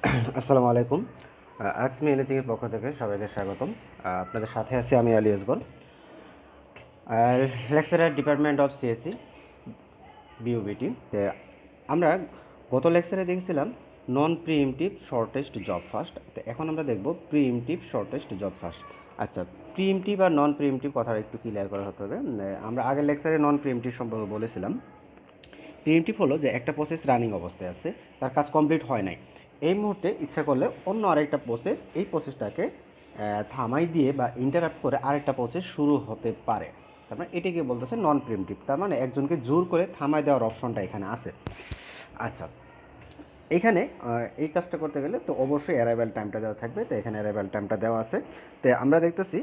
আসসালামু আলাইকুম। Arts me এনিথিংয়ের পক্ষ থেকে সবাইকে স্বাগতম। আপনাদের সাথে আছি আমি আলী আসগর, আর lecturer department of CSC BUBT. আমরা গত লেকচারে দেখছিলাম non preemptive shortest job first, তো এখন আমরা দেখব প্রিএমটিভ শর্টেস্ট জব ফার্স্ট। আচ্ছা, প্রিএমটিভ আর নন প্রিএমটিভ কথাটা একটু ক্লিয়ার করা হতে হবে। আমরা আগের লেকচারে নন প্রিএমটিভ সম্পর্কে বলেছিলাম। প্রিএমটিভ হলো যে একটা প্রসেস রানিং অবস্থায় আছে, তার কাজ কমপ্লিট হয় নাই, এই মুহূর্তে ইচ্ছা করলে অন্য আরেকটা প্রসেস এই প্রসেসটাকে থামাই দিয়ে বা ইন্টারাপ্ট করে আরেকটা প্রসেস শুরু হতে পারে। তার মানে এটাকে বলতেছে নন প্রিএমটিভ, তার মানে একজনকে জোর করে থামাই দেওয়ার অপশনটা এখানে আছে। আচ্ছা, এখানে এই কাজটা করতে গেলে তো অবশ্যই অ্যারাইভাল টাইমটা দেওয়া থাকবে, তো এখানে অ্যারাইভাল টাইমটা দেওয়া আছে। তো আমরা দেখতেছি।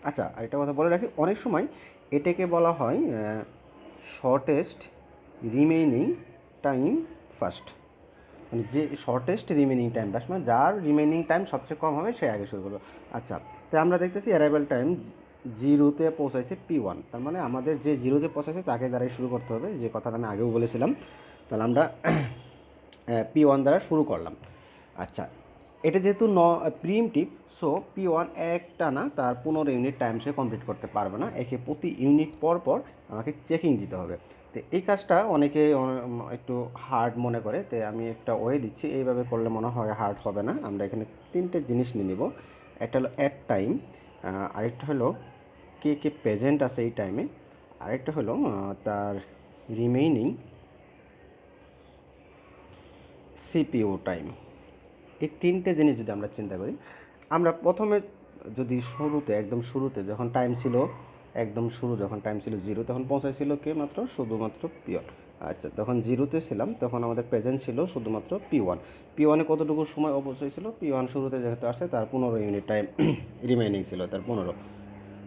আচ্ছা, আরেকটা কথা বলে রাখি, অনেক সময় এটাকে বলা হয় শর্টেস্ট রিমেইনিং টাইম ফার্স্ট, মানে যে শর্টেস্ট রিমেইনিং টাইম ফার্স্ট, মানে যার রিমেইনিং টাইম সবচেয়ে কম হবে সে আগে শুরু করবে। আচ্ছা, তো আমরা দেখতেছি অ্যারাইভাল টাইম জিরোতে পৌঁছাইছে P1, তার মানে আমাদের যে জিরোতে পৌঁছাইছে তাকে দ্বারাই শুরু করতে হবে, যে কথাটা আমি আগেও বলেছিলাম। তাহলে আমরা P1 দ্বারা শুরু করলাম। আচ্ছা, এটা যেহেতু প্রিএমটিভ, সো P1 একটা না তার 15 ইউনিট টাইম সে কমপ্লিট করতে পারবে না, একে প্রতি ইউনিট পর পর আমাকে চেকিং দিতে হবে। তো এই কাজটা অনেকে একটু হার্ড মনে করে, তো আমি একটা ওয়ে দিচ্ছি, এইভাবে করলে মনে হয় হার্ড হবে না। আমরা এখানে তিনটে জিনিস নিয়ে নিব। একটা হলো অ্যাট টাইম, আরেকটা হলো কে কে প্রেজেন্ট আছে এই টাইমে, আরেকটা হলো তার রিমেইনিং সিপিইউ টাইম। এই তিনটে জিনিস যদি আমরা চিন্তা করি, আমরা প্রথমে যদি শুরুতে একদম শুরুতে যখন টাইম ছিল, একদম শুরু যখন টাইম ছিল জিরো, তখন পৌঁছাইছিল কে মাত্র শুধুমাত্র P1। আচ্ছা, তখন জিরোতে ছিলাম তখন আমাদের প্রেজেন্ট ছিল শুধুমাত্র P1। P1-এ কতটুকু সময় অপচয় ছিল? P1 শুরুতে যেহেতু আসে তার 15 ইউনিট টাইম রিমেইনিং ছিল, তার 15।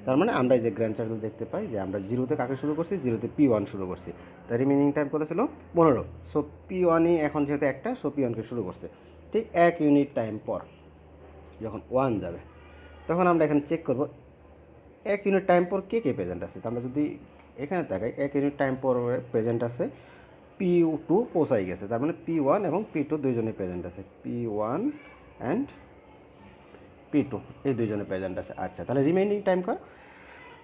তার মানে আমরা এই যে গ্র্যান্ড সার্কেল দেখতে পাই যে আমরা জিরোতে কাকে শুরু করছি, জিরোতে P1 শুরু করছি, তার রিমেইনিং টাইম কত ছিল? 15। সো P1-ই এখন যেহেতু একটা, সো P1-কে শুরু করছে। ঠিক 1 ইউনিট টাইম পর যখন 1 যাবে, তখন আমরা এখানে চেক করব 1 ইউনিট টাইম পর কে কে প্রেজেন্ট আছে। তো আমরা যদি এখানে তাকাই, 1 ইউনিট টাইম পর প্রেজেন্ট আছে P2 পৌঁছাই গেছে, তার মানে P1 এবং P2 দুইজনেই প্রেজেন্ট আছে, P1 অ্যান্ড P2 এই দুইজনে প্রেজেন্ট আছে। আচ্ছা, তাহলে রিমেইনিং টাইম কর,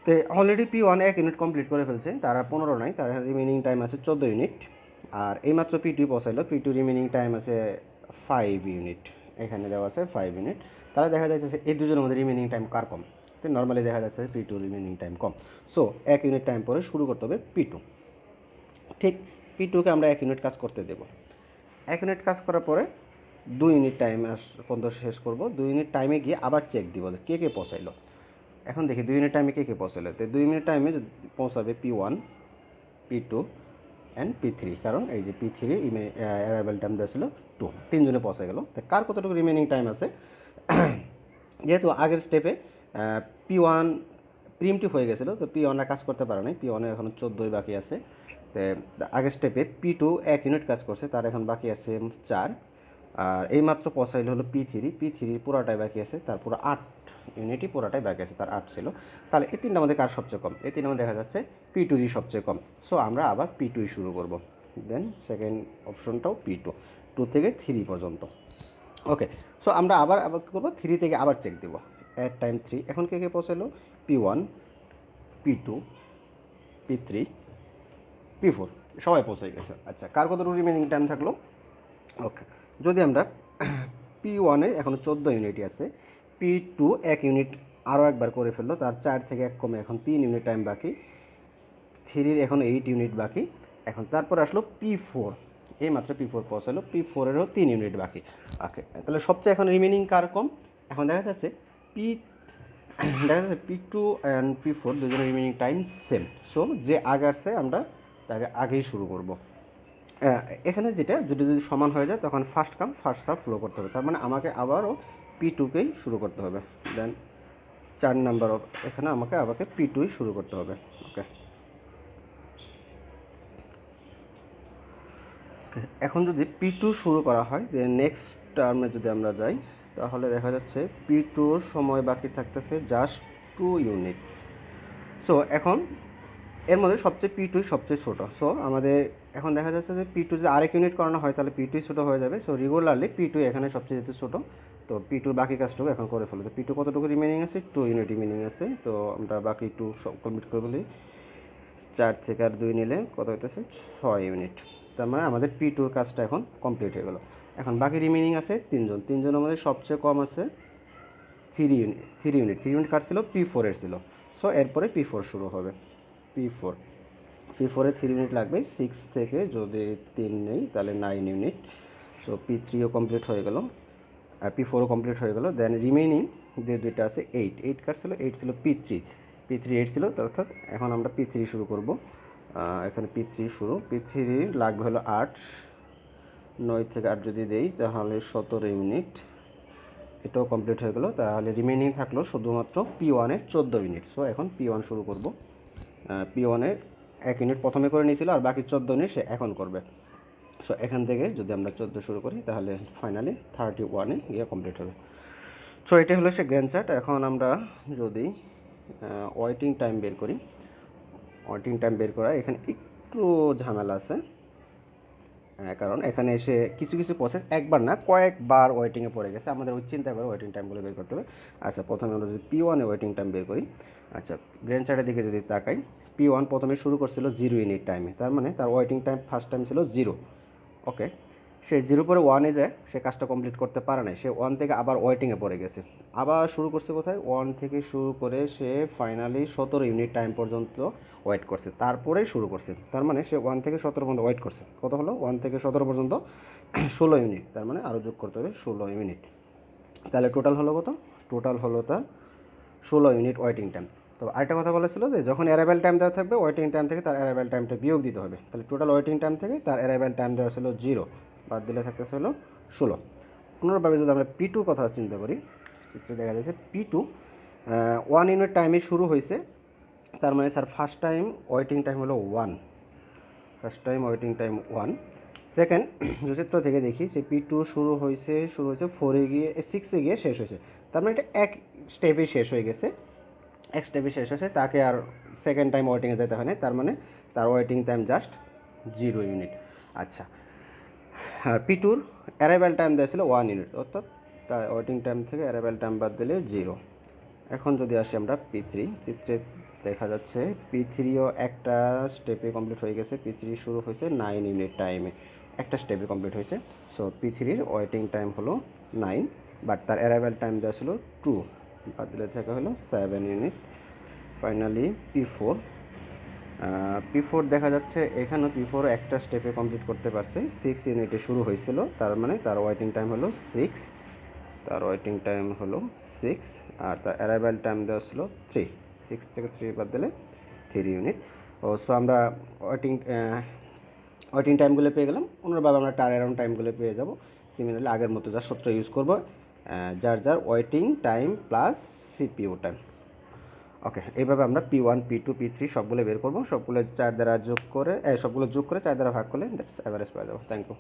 তো অলরেডি P1 1 ইউনিট কমপ্লিট করে ফেলছে, তারা 15 নাই, তার রিমেইনিং টাইম আছে 14 ইউনিট। আর এইমাত্র P2 পৌঁছাইলো, P2 রিমেইনিং টাইম আছে 5 ইউনিট, এখানে দেওয়া আছে 5 ইউনিট। তাহলে দেখা যাচ্ছে এই দুজনের মধ্যে রিমেইনিং টাইম কার কম? তো নর্মালি দেখা যাচ্ছে P2 রিমেইনিং টাইম কম, সো 1 ইউনিট টাইম পরে শুরু করতে হবে P2। ঠিক, P2-কে আমরা 1 ইউনিট কাজ করতে দেব। 1 ইউনিট কাজ করার পরে 2 ইউনিট টাইম পর্যন্ত শেষ করব। 2 ইউনিট টাইমে গিয়ে আবার চেক দিব যে কে কে পৌঁছাইলো। এখন দেখি 2 ইউনিট টাইমে কে কে পৌঁছালো। তো 2 ইউনিট টাইমে পৌঁছাবে P1, P2 অ্যান্ড P3, কারণ এই যে P3 অ্যারাইভাল টাইম দেওয়া ছিল 2, তিনজনে পৌঁছে গেল। তো কার কতটুকু রিমেইনিং টাইম আছে? যেহেতু আগের স্টেপে P1 প্রিএমটিভ হয়ে গেছিলো, তো P1 কাজ করতে পারে নাই, P1-এর এখন 14 বাকি আছে। তো আগের স্টেপে P2 1 ইউনিট কাজ করছে, তার এখন বাকি আছে 4। আর এইমাত্র পৌঁছাইল হলো P3 পুরাটাই বাকি আছে, তার পুরো 8 ইউনিটই পুরাটাই বাকি আছে, তার 8 ছিল। তাহলে এই তিনটার মধ্যে কার সবচেয়ে কম? এই তিনটার মধ্যে দেখা যাচ্ছে P2-ই সবচেয়ে কম, সো আমরা আবার P2-ই শুরু করব। দেন সেকেন্ড অপশনটাও P2, 2 থেকে 3 পর্যন্ত। ওকে, সো আমরা আবার কী করবো? 3 থেকে আবার চেক দেবো, অ্যাট টাইম 3। এখন কে কে পৌঁছালো? P1, P2, P3, P4 সবাই পৌঁছে গেছে। আচ্ছা, কার কতটুকু রিমেনিং টাইম থাকলো? ওকে, যদি আমরা P1-এ এখনও 14 ইউনিটই আছে, P2 1 ইউনিট আরও একবার করে ফেললো, তার 4 থেকে 1 কমে এখন 3 ইউনিট টাইম বাকি, 3-র এখন 8 ইউনিট বাকি। এখন তারপরে আসলো P4, এই মাত্র P4 পৌঁছালো, P4-এরও 3 ইউনিট বাকি। ওকে, তাহলে সবচেয়ে এখন রিমেনিং কার কম? এখন দেখা যাচ্ছে P2 অ্যান্ড P4 দুজনের রিমেনিং টাইম সেম, সো যে আগে আসছে আমরা তাকে আগেই শুরু করব। এখানে যেটা যদি যদি সমান হয়ে যায় তখন first come first serve flow করতে হবে, তার মানে আমাকে আবারও P2-কেই শুরু করতে হবে। দেন 4 নাম্বার এখানে আমাকে P2-ই শুরু করতে হবে। ওকে, এখন যদি P2 শুরু করা হয়, যে নেক্সট টার্মে যদি আমরা যাই, তাহলে দেখা যাচ্ছে P2-র সময় বাকি থাকতেছে জাস্ট 2 ইউনিট। সো এখন এর মধ্যে সবচেয়ে P2-ই সবচেয়ে ছোটো, সো আমাদের এখন দেখা যাচ্ছে যে পি টু যদি আরেক ইউনিট করানো হয় তাহলে পি টুই ছোটো হয়ে যাবে। সো রেগুলারলি পি টু এখানে সবচেয়ে ছোটো, তো পি টুর বাকি কাজটুকু এখন করে ফেলো। তো পি টু কতটুকু রিমেনিং আছে, 2 ইউনিট রিমেনিং আছে। তো আমরা বাকি 2 সব কমপ্লিট করে ফেলি। 4 থেকে আর 2 নিলে কত হইতেছে, 6 ইউনিট। তার মানে আমাদের পি টুর কাজটা এখন কমপ্লিট হয়ে গেল। এখন বাকি রিমেনিং আছে তিনজন আমাদের সবচেয়ে কম আছে 3 ইউনিট কাজ ছিল পি ফোরের ছিল। সো এরপরে পি ফোর শুরু হবে। পি ফোরে 3 ইউনিট লাগবে, 6 থেকে যদি 3 নেই তাহলে 9 ইউনিট। সো পি থ্রিও কমপ্লিট হয়ে গেল, আর পি ফোরও কমপ্লিট হয়ে গেল। দেন রিমেইনিং যে দুইটা আছে 8 কাজ ছিল, 8 ছিল পি থ্রি 8 ছিল, অর্থাৎ এখন আমরা পি থ্রি শুরু করব। এখানে পি থ্রি শুরু, পি থ্রি লাগবে হলো 8, 9 থেকে 8 যদি দেই তাহলে 17 ইউনিট। এটাও কমপ্লিট হয়ে গেল। তাহলে রিমেইনিং থাকলো শুধুমাত্র পি ওয়ানের 14 ইউনিট। সো এখন পি ওয়ান শুরু করব। পি ওয়ানের 1 ইউনিট প্রথমে করে নিয়েছিল, আর বাকি 14 ইউনিট সে এখন করবে। সো এখান থেকে যদি আমরা 14 শুরু করি তাহলে ফাইনালি 31-এ গিয়ে কমপ্লিট হবে। সো এটা হলো সে গ্র্যান্ড চার্ট। এখন আমরা যদি ওয়েটিং টাইম বের করি, ওয়েটিং টাইম বের করা এখানে একটু ঝামেলা আছে, কারণ এখানে এসে কিছু কিছু প্রসেস একবার না কয়েকবার ওয়েটিংয়ে পড়ে গেছে। আমাদের ওই চিন্তা করে ওয়েটিং টাইমগুলো বের করতে হবে। আচ্ছা, প্রথমে আমরা যদি পি ওয়ানে ওয়েটিং টাইম বের করি, আচ্ছা গ্র্যান্ড চার্টের দিকে যদি তাকাই, পি ওয়ান প্রথমে শুরু করছিল 0 ইউনিট টাইমে, তার মানে তার ওয়েটিং টাইম ফার্স্ট টাইম ছিল 0। ওকে, সে 0 পরে 1-এ যায়, সে কাজটা কমপ্লিট করতে পারে না, সে 1 থেকে আবার ওয়েটিংয়ে পড়ে গেছে। আবার শুরু করছে কোথায়, 1 থেকে শুরু করে সে ফাইনালি 17 ইউনিট টাইম পর্যন্ত ওয়েট করছে, তারপরেই শুরু করছে। তার মানে সে 1 থেকে 17 পর্যন্ত ওয়েট করছে। কত হলো, 1 থেকে 17 পর্যন্ত 16 ইউনিট, তার মানে আরও যোগ করতে হবে 16 ইউনিট। তাহলে টোটাল হলো কত, টোটাল হলো তার 16 ইউনিট ওয়েটিং টাইম। তো আরেকটা কথা বলেছিল যে যখন অ্যারাইভেল টাইম দেওয়া থাকবে ওয়েটিং টাইম থেকে তার অ্যারাইভেল টাইমটা বিয়োগ দিতে হবে। তাহলে টোটাল ওয়েটিং টাইম থেকে তার অ্যারাইভেল টাইম দেওয়া ছিল 0, বাদ দিলে থাকতেছে হলো 16। পুনরাভাবে যদি আমরা পি টুর কথা চিন্তা করি, চিত্রে দেখা যাচ্ছে পি টু 1 ইউনিট টাইমে শুরু হয়েছে, তার মানে sir first time waiting time হলো 1, first time waiting time 1। Second যে চিত্র থেকে দেখি যে পি টু শুরু হয়েছে 4-এ গিয়ে 6-এ গিয়ে শেষ হয়েছে, তার মানে এটা এক স্টেপে শেষ হয়ে গেছে, এক স্টেপে শেষ হয়েছে, তাকে আর সেকেন্ড টাইম ওয়েটিংয়ে যেতে হয় না, তার মানে তার ওয়েটিং টাইম জাস্ট 0 ইউনিট। আচ্ছা, হ্যাঁ, পি টুর অ্যারাইভেল টাইম দেওয়া ছিল 1 ইউনিট, অর্থাৎ তার ওয়েটিং টাইম থেকে অ্যারাইভেল টাইম বাদ দিলে 0। এখন যদি আসি আমরা পি থ্রি, চিত্রে দেখা যাচ্ছে পি থ্রিও একটা স্টেপে কমপ্লিট হয়ে গেছে। পি থ্রি শুরু হয়েছে 9 ইউনিট টাইমে, একটা স্টেপে কমপ্লিট হয়েছে। সো পি থ্রির ওয়েটিং টাইম হলো 9, বাট তার অ্যারাইভেল টাইম দেওয়া ছিল 2, বাদ দিলে থাকা হলো 7 ইউনিট। ফাইনালি পি ফোর দেখা যাচ্ছে এখানেও পি ফোর একটা স্টেপে কমপ্লিট করতে পারছে, 6 ইউনিটে শুরু হয়েছিল, তার মানে তার ওয়েটিং টাইম হলো 6, তার ওয়েটিং টাইম হলো 6, আর তার অ্যারাইভেল টাইম দেওয়া ছিল 3, 6 থেকে 3 বাদ দিলে 3 ইউনিট। সো আমরা ওয়েটিং ওয়েটিং টাইমগুলো পেয়ে গেলাম। অন্যভাবে আমরা টার অ্যারাউন্ড টাইমগুলো পেয়ে যাব। সিমিলারলি আগের মতো যা সূত্র ইউজ করব, যার waiting time plus CPU time. Okay, এইভাবে আমরা P one, P two, P three সবগুলো বের করবো, সবগুলো 4 দ্বারা যোগ করে সবগুলো যোগ করে 4 দ্বারা ভাগ করলে দ্যাটস অ্যাভারেজ পাওয়া যাবে। Thank you.